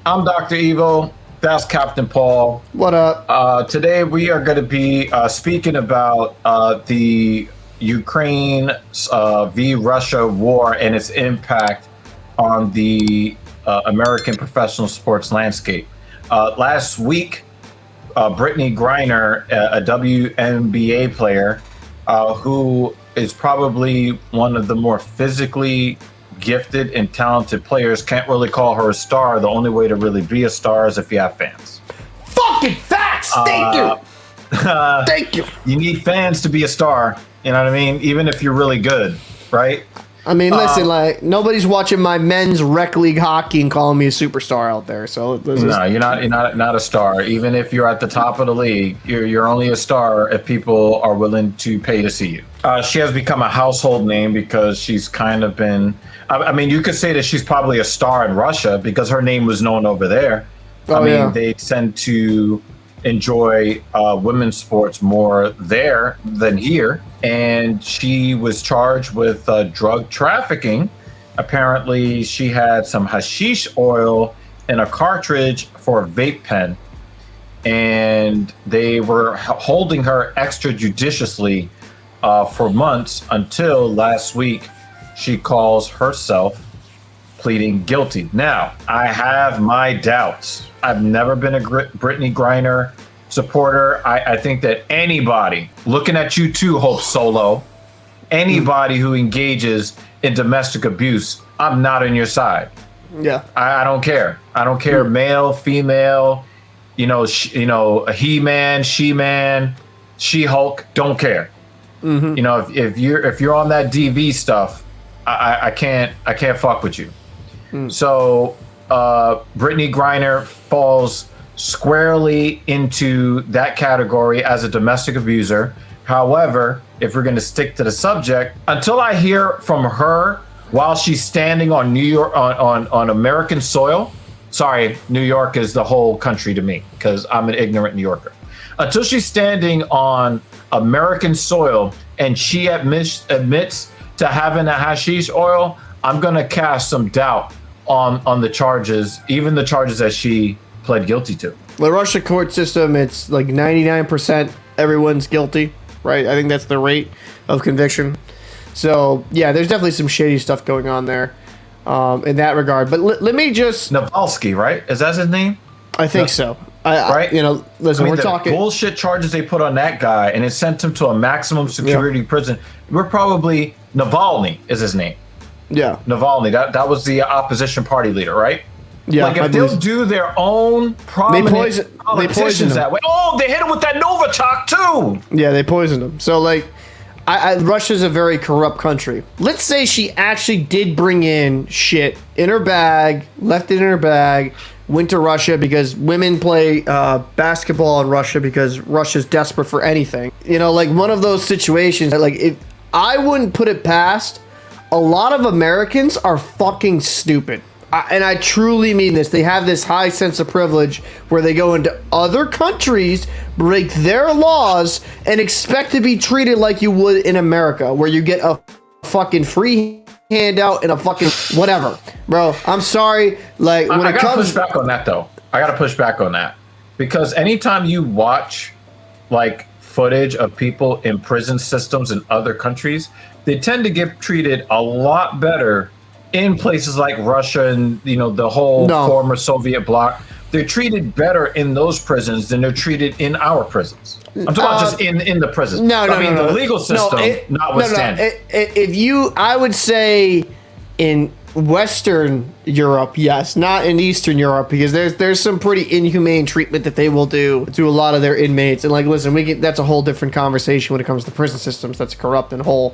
I'm Dr. Evo. That's Captain Paul. What up? Today we are going to be speaking about the Ukraine v. Russia war and its impact on the American professional sports landscape. Last week, Britney Griner, a WNBA player who is probably one of the more physically gifted and talented players, can't really call her a star. The only way to really be a star is if you have fans. Fucking facts! Thank you! Thank you! You need fans to be a star, you know what I mean? Even if you're really good, right? I mean, listen, like, nobody's watching my men's rec league hockey and calling me a superstar out there, so... No, you're not a star. Even if you're at the top of the league, you're only a star if people are willing to pay to see you. She has become a household name because she's kind of been... I mean, you could say that she's probably a star in Russia because her name was known over there. They tend to enjoy women's sports more there than here. And she was charged with drug trafficking. Apparently, she had some hashish oil in a cartridge for a vape pen. And they were holding her extrajudiciously for months until last week. She calls herself pleading guilty. Now, I have my doubts. I've never been a Britney Griner supporter. I think that anybody, looking at you too, Hope Solo, anybody who engages in domestic abuse, I'm not on your side. Yeah. I don't care. I don't care, male, female, He-Man, She-Man, She-Hulk, don't care. Mm-hmm. You know, if you're on that DV stuff, I can't fuck with you. So Britney Griner falls squarely into that category as a domestic abuser. However, if we're going to stick to the subject, until I hear from her while she's standing on New York on American soil, sorry, New York is the whole country to me because I'm an ignorant New Yorker. Until she's standing on American soil and she admits to having a hashish oil, I'm going to cast some doubt on the charges, even the charges that she pled guilty to. The Russia court system, it's like 99% everyone's guilty, right? I think that's the rate of conviction. So, yeah, there's definitely some shady stuff going on there in that regard. But let me just... Navalsky, right? Is that his name? I think so. Right? Listen, we're the talking... bullshit charges they put on that guy, and it sent him to a maximum security prison. We're probably... Navalny is his name. Yeah. Navalny. That was the opposition party leader, right? Yeah. Like, if they'll do their own prominent politicians that way. Oh, they hit him with that Novichok, too! Yeah, they poisoned him. So, like... Russia's a very corrupt country. Let's say she actually did bring in shit in her bag, left it in her bag, went to Russia because women play basketball in Russia because Russia's desperate for anything. You know, like one of those situations, like if I wouldn't put it past, a lot of Americans are fucking stupid. And I truly mean this. They have this high sense of privilege where they go into other countries, break their laws, and expect to be treated like you would in America, where you get a fucking free handout and a fucking whatever. Bro, I'm sorry. Like, when I gotta push back on that, though. I gotta push back on that. Because anytime you watch, like, footage of people in prison systems in other countries, they tend to get treated a lot better in places like Russia and, the whole former Soviet bloc. They're treated better in those prisons than they're treated in our prisons. I'm talking about just in the prisons. The legal system, notwithstanding. I would say in Western Europe, yes, not in Eastern Europe, because there's some pretty inhumane treatment that they will do to a lot of their inmates. And like, listen, that's a whole different conversation when it comes to prison systems. That's corrupt and whole.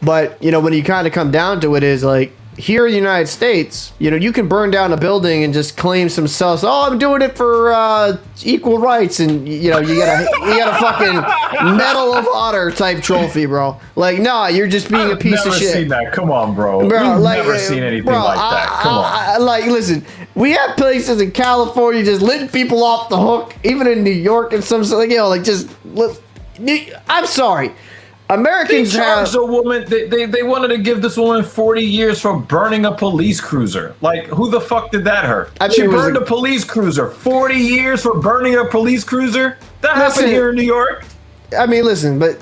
But, when you kind of come down to it is like, here in the United States, you can burn down a building and just claim some self. Oh, I'm doing it for equal rights, and you got a fucking Medal of Honor type trophy, bro. Like, nah, you're just being a piece of shit. I've never seen that. Come on, bro. We've never seen anything like that. Come on. Listen, we have places in California just letting people off the hook, even in New York and some, I'm sorry. Americans charged have a woman. They wanted to give this woman 40 years for burning a police cruiser. Like, who the fuck did that hurt? I mean, She burned a police cruiser. 40 years for burning a police cruiser? That happened here in New York. I mean, listen, but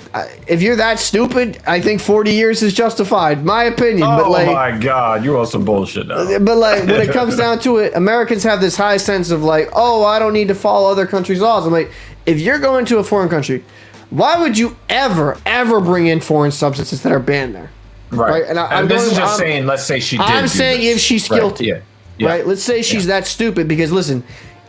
if you're that stupid, I think 40 years is justified. My opinion. Oh but like, my God, you're on some bullshit now. But like, when it comes down to it, Americans have this high sense of like, oh, I don't need to follow other countries' laws. I'm like, if you're going to a foreign country, why would you ever bring in foreign substances that are banned there? Right. And this is just saying, let's say she did. I'm saying if she's guilty. Right. Yeah. Right. Let's say she's that stupid because listen,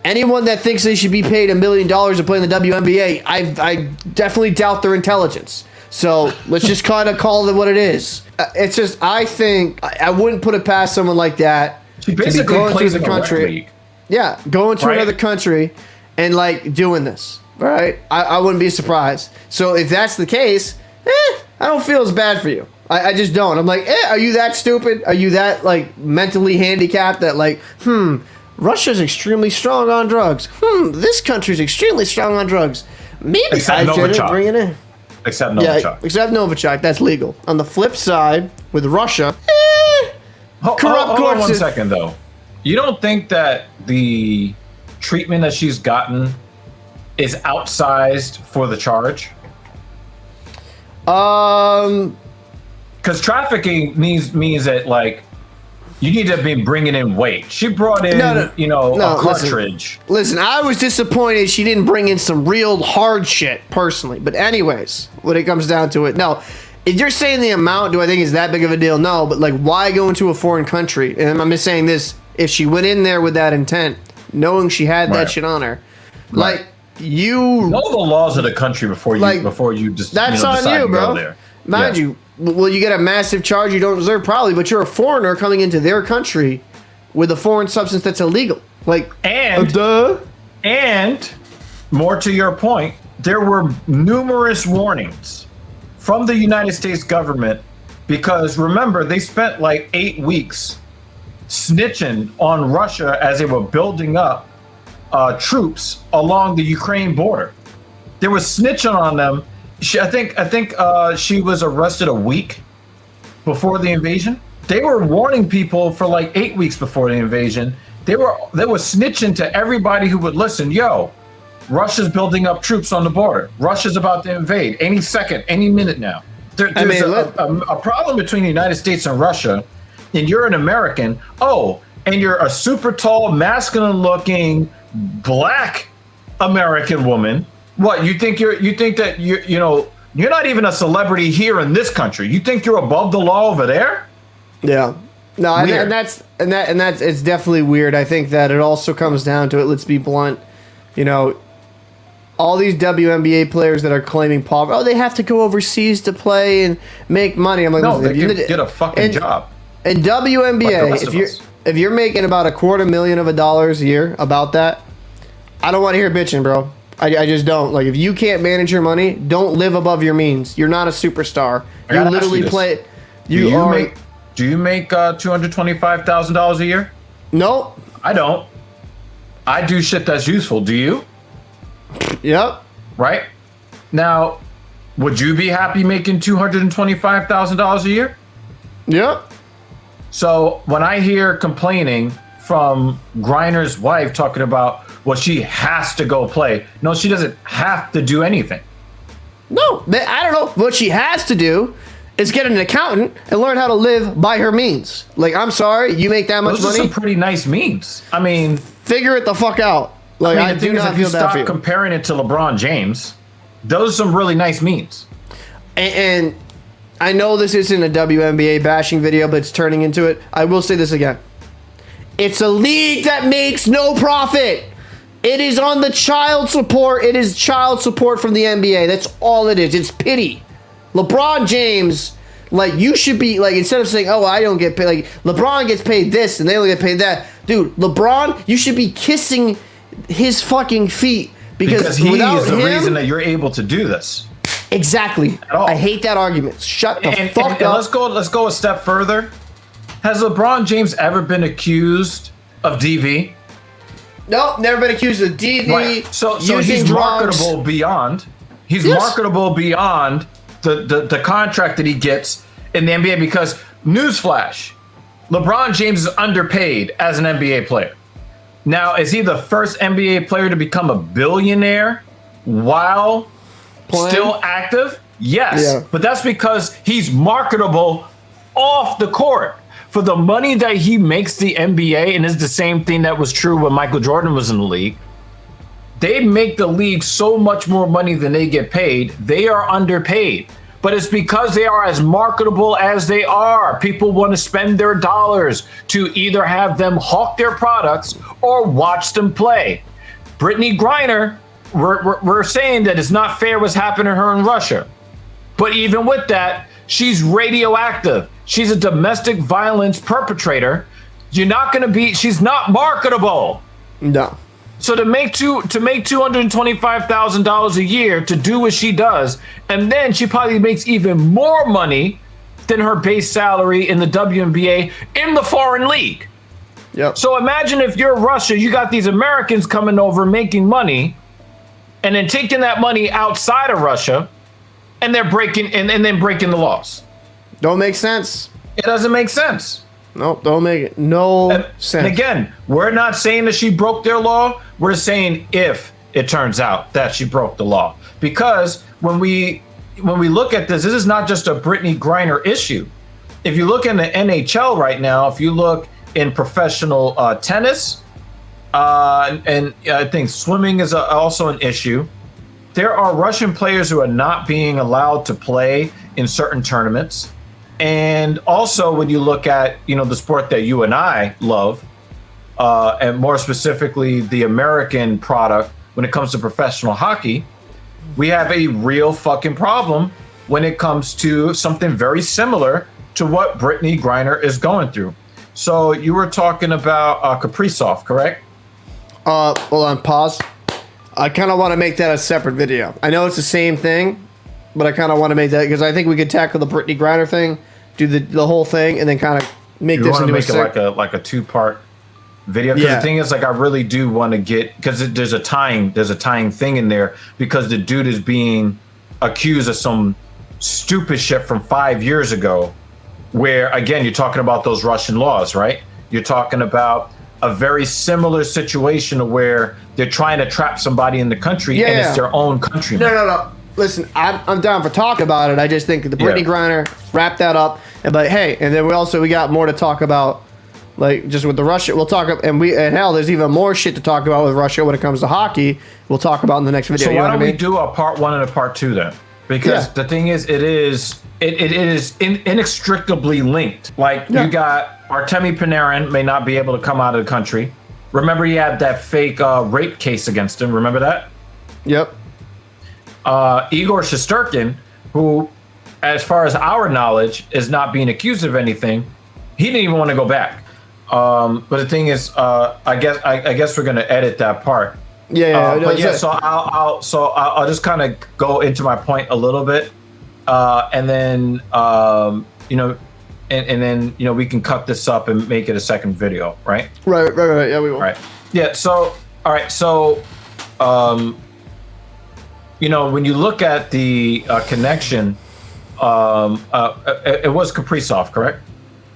anyone that thinks they should be paid $1 million to play in the WNBA, I definitely doubt their intelligence. So let's just kind of call it what it is. It's just I think I wouldn't put it past someone like that. She basically plays in the country. League. Yeah, going to another country and like doing this. Right? I wouldn't be surprised. So if that's the case, I don't feel as bad for you. I just don't. I'm like, are you that stupid? Are you that like mentally handicapped that like, Russia's extremely strong on drugs. This country's extremely strong on drugs. Maybe I shouldn't bring it in. Except Novichok. Yeah, except Novichok. That's legal. On the flip side, with Russia, corrupt corpses. Hold on 1 second, though. You don't think that the treatment that she's gotten is outsized for the charge? Because trafficking means that like you need to be bringing in weight. She brought in, a cartridge. Listen, I was disappointed she didn't bring in some real hard shit personally. But anyways, when it comes down to it, no. If you're saying the amount, do I think it's that big of a deal? No. But like, why go into a foreign country? And I'm just saying this: if she went in there with that intent, knowing she had that shit on her, like. You know the laws of the country before you just that's decide on you, to bro. go there. Mind you, will you get a massive charge you don't deserve? Probably, but you're a foreigner coming into their country with a foreign substance that's illegal. Like and more to your point, there were numerous warnings from the United States government because remember they spent like 8 weeks snitching on Russia as they were building up troops along the Ukraine border. They were snitching on them. I think she was arrested a week before the invasion. They were warning people for like 8 weeks before the invasion. They were snitching to everybody who would listen. Yo, Russia's building up troops on the border. Russia's about to invade any second, any minute now. There's a problem between the United States and Russia, and you're an American. Oh, and you're a super tall, masculine-looking Black American woman. What you think that you're not even a celebrity here in this country. You think you're above the law over there? Yeah. No, and that's it's definitely weird. I think that it also comes down to it. Let's be blunt. All these WNBA players that are claiming poverty, they have to go overseas to play and make money. I'm like, no, they can get a fucking job. In WNBA, if you're making about $250,000 a year, about that, I don't want to hear bitching, bro. I just don't. Like, if you can't manage your money, don't live above your means. You're not a superstar. You literally play. Do you make $225,000 a year? Nope. I don't. I do shit that's useful. Do you? Yep. Right? Now, would you be happy making $225,000 a year? Yep. So when I hear complaining from Griner's wife talking about, well, she has to go play. No, she doesn't have to do anything. No, I don't know. What she has to do is get an accountant and learn how to live by her means. Like, I'm sorry, you make that much money. Those are some pretty nice means. I mean, figure it the fuck out. Like, I do not feel bad for you. Stop comparing it to LeBron James. Those are some really nice means. And I know this isn't a WNBA bashing video, but it's turning into it. I will say this again. It's a league that makes no profit. It is on the child support. It is child support from the NBA. That's all it is. It's pity. LeBron James, like, you should be, like, instead of saying, oh, I don't get paid, like, LeBron gets paid this and they only get paid that. Dude, LeBron, you should be kissing his fucking feet because he is the reason that you're able to do this. Exactly. I hate that argument. Shut the fuck up. Let's go a step further. Has LeBron James ever been accused of DV? Nope, never been accused of DV. Right. So he's marketable beyond. He's marketable beyond the contract that he gets in the NBA, because newsflash, LeBron James is underpaid as an NBA player. Now, is he the first NBA player to become a billionaire while still active? Yes, but that's because he's marketable off the court. For the money that he makes the NBA, and it's the same thing that was true when Michael Jordan was in the league, they make the league so much more money than they get paid. They are underpaid. But it's because they are as marketable as they are. People want to spend their dollars to either have them hawk their products or watch them play. Britney Griner, we're saying that it's not fair what's happening to her in Russia. But even with that, she's radioactive. She's a domestic violence perpetrator. She's not marketable. No. So to make $225,000 a year to do what she does, and then she probably makes even more money than her base salary in the WNBA in the foreign league. Yep. So imagine if you're Russia, you got these Americans coming over making money, and then taking that money outside of Russia, and they're breaking then breaking the laws. Don't make sense. It doesn't make sense. Nope, don't make it. No sense. And again, we're not saying that she broke their law. We're saying if it turns out that she broke the law. Because when we look at this is not just a Britney Griner issue. If you look in the NHL right now, if you look in professional tennis, and I think swimming is also an issue. There are Russian players who are not being allowed to play in certain tournaments. And also, when you look at, the sport that you and I love, and more specifically, the American product, when it comes to professional hockey, we have a real fucking problem when it comes to something very similar to what Britney Griner is going through. So you were talking about Kaprizov, correct? Hold on, pause. I kind of want to make that a separate video. I know it's the same thing, but I kind of want to make that, because I think we could tackle the Britney Griner thing, do the whole thing, and then kind of make this into like a two-part video. Because the thing is, I really do want to get, because there's a tying thing in there, because the dude is being accused of some stupid shit from 5 years ago, where again you're talking about those Russian laws, right? You're talking about a very similar situation where they're trying to trap somebody in the country, and it's their own country. No. Listen, I'm down for talk about it. I just think the Britney Griner, wrap that up. But hey, and then we got more to talk about, like just with the Russia. We'll talk, and hell, there's even more shit to talk about with Russia when it comes to hockey. We'll talk about in the next video. So why don't we do a part 1 and a part 2 then? Because the thing is, it is inextricably linked. Like you got Artemi Panarin may not be able to come out of the country. Remember, he had that fake rape case against him. Remember that? Yep. Igor Shesterkin, who, as far as our knowledge, is not being accused of anything. He didn't even want to go back. But the thing is, I guess we're going to edit that part. So I'll just kind of go into my point a little bit, and then and then we can cut this up and make it a second video, right? Right. Yeah, we will. Right. Yeah. So all right. So when you look at the connection, it was Kaprizov, correct?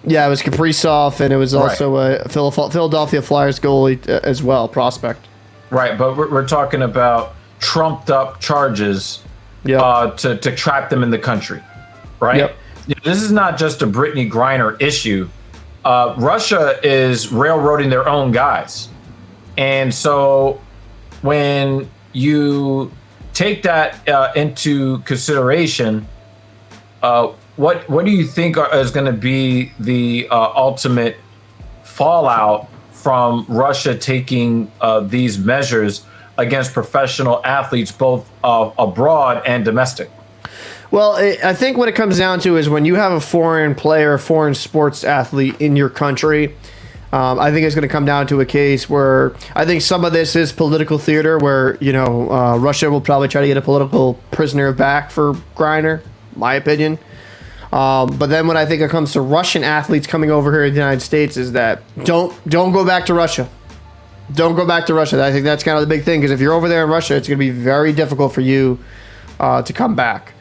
Yeah, it was Kaprizov, and it was also a Philadelphia Flyers goalie as well, prospect. Right, but we're talking about trumped up charges to trap them in the country, right? Yep. This is not just a Britney Griner issue. Russia is railroading their own guys. And so when you take that into consideration, what do you think is going to be the ultimate fallout from Russia taking these measures against professional athletes, both abroad and domestic? Well, I think what it comes down to is when you have a foreign player, foreign sports athlete in your country, I think it's going to come down to a case where I think some of this is political theater, where Russia will probably try to get a political prisoner back for Griner, my opinion. But then when I think it comes to Russian athletes coming over here to the United States, is that don't go back to Russia. Don't go back to Russia. I think that's kind of the big thing, because if you're over there in Russia, it's going to be very difficult for you to come back.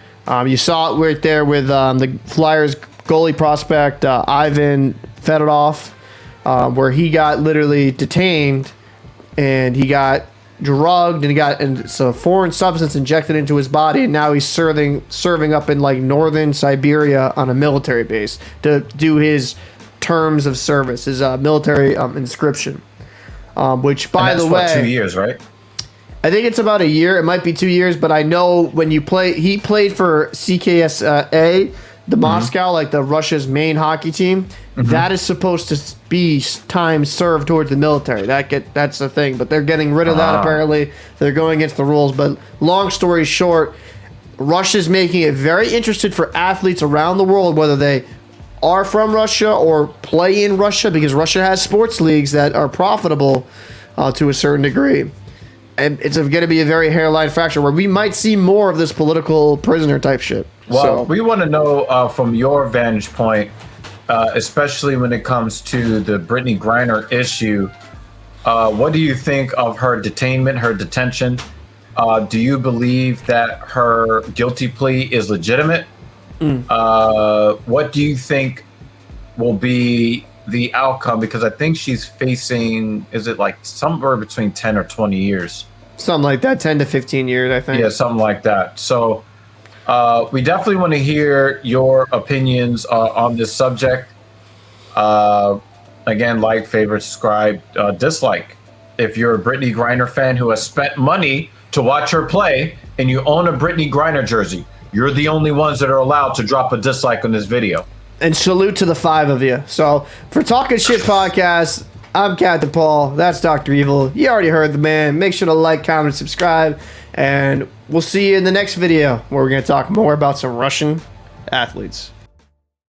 You saw it right there with the Flyers goalie prospect Ivan Fedorov, where he got literally detained and he got drugged and he got a foreign substance injected into his body, and now he's serving up in like northern Siberia on a military base to do his terms of service, his military inscription. Which, by the way, 2 years, right? I think it's about a year. It might be 2 years, but I know when you play, he played for CKSA, the Moscow, like the Russia's main hockey team. That is supposed to be time served towards the military. That's the thing, but they're getting rid of that apparently. They're going against the rules. But long story short, Russia's making it very interesting for athletes around the world, whether they are from Russia or play in Russia, because Russia has sports leagues that are profitable to a certain degree. And it's going to be a very hairline fracture where we might see more of this political prisoner type shit. Well, we want to know from your vantage point, especially when it comes to the Britney Griner issue, what do you think of her detainment, her detention? Do you believe that her guilty plea is legitimate? What do you think will be the outcome? Because I think she's facing, is it like somewhere between 10 or 20 years? Something like that, 10 to 15 years, I think. Yeah, something like that. So we definitely want to hear your opinions on this subject. Again, like, favorite, subscribe, dislike. If you're a Britney Griner fan who has spent money to watch her play and you own a Britney Griner jersey, you're the only ones that are allowed to drop a dislike on this video. And salute to the 5 of you. So, for Talking Shit Podcast, I'm Captain Paul. That's Dr. Evil. You already heard the man. Make sure to like, comment, subscribe. And we'll see you in the next video where we're going to talk more about some Russian athletes.